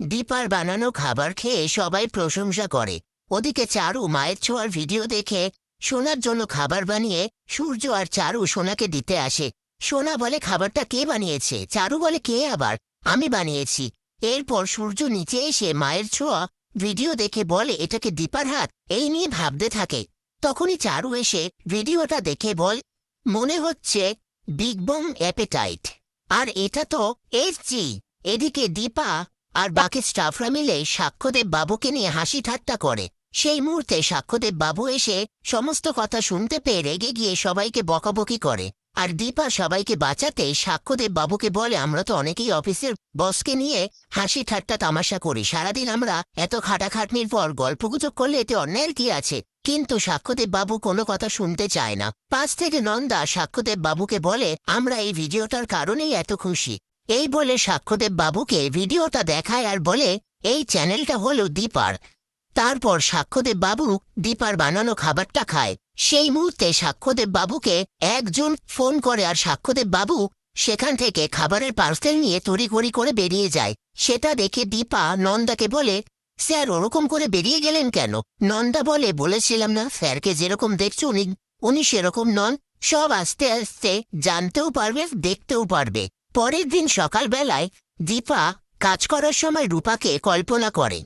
দীপার বানানো খাবার খেয়ে সবাই প্রশংসা করে। ওদিকে চারু মায়ের ছোঁয়ার ভিডিও দেখে সোনার জন্য খাবার বানিয়ে সূর্য আর চারু সোনাকে দিতে আসে। সোনা বলে, খাবারটা কে বানিয়েছে? চারু বলে, কে আবার? আমি বানিয়েছি। এরপর সূর্য নিচে এসে মায়ের ছোঁয়া ভিডিও দেখে বলে, এটাকে দীপার হাত। এই নিয়ে ভাবতে থাকে। তখনই চারু এসে ভিডিওটা দেখে বল, মনে হচ্ছে বিগ বং অ্যাপেটাইট। আর এটা তো এসজি। এদিকে দীপা আর বাকি স্টাফরা মিলে সাক্ষ্যদেব বাবুকে নিয়ে হাসি ঠাট্টা করে। সেই মুহূর্তে সাক্ষ্যদেব বাবু এসে সমস্ত কথা শুনতে পেয়ে রেগে গিয়ে সবাইকে বকাবকি করে। আর দীপা সবাইকে বাঁচাতে সাক্ষ্যদেব বাবুকে বলে, আমরা তো অনেকেই অফিসের বসকে নিয়ে হাসি ঠাট্টা তামাশা করি, সারাদিন আমরা এত খাটাখাটনির পর গল্পগুজব করলে এতে অন্যায়ের কি আছে? কিন্তু সাক্ষ্যদেব বাবু কোনো কথা শুনতে চায় না। পাশ থেকে নন্দা সাক্ষ্যদেব বাবুকে বলে, আমরা এই ভিডিওটার কারণেই এত খুশি। এই বলে সাক্ষ্যদেব বাবুকে ভিডিওটা দেখায় আর বলে, এই চ্যানেলটা হলো দীপার। তারপর সাক্ষ্যদেব বাবু দীপার বানানো খাবারটা খায়। সেই মুহূর্তে সাক্ষ্যদেব বাবুকে একজন ফোন করে আর সাক্ষ্যদেব বাবু সেখান থেকে খাবারের পার্সেল নিয়ে তড়িঘড়ি করে বেরিয়ে যায়। সেটা দেখে দীপা নন্দাকে বলে, স্যার ওরকম করে বেরিয়ে গেলেন কেন? নন্দা বলে, বলেছিলাম না স্যারকে যেরকম দেখছো উনি সেরকম নন। সব আস্তে আস্তে জানতেও পারবে, দেখতেও পারবে। পরের দিন সকালবেলায় দীপা কাজ করার সময় রূপাকে কল্পনা করে।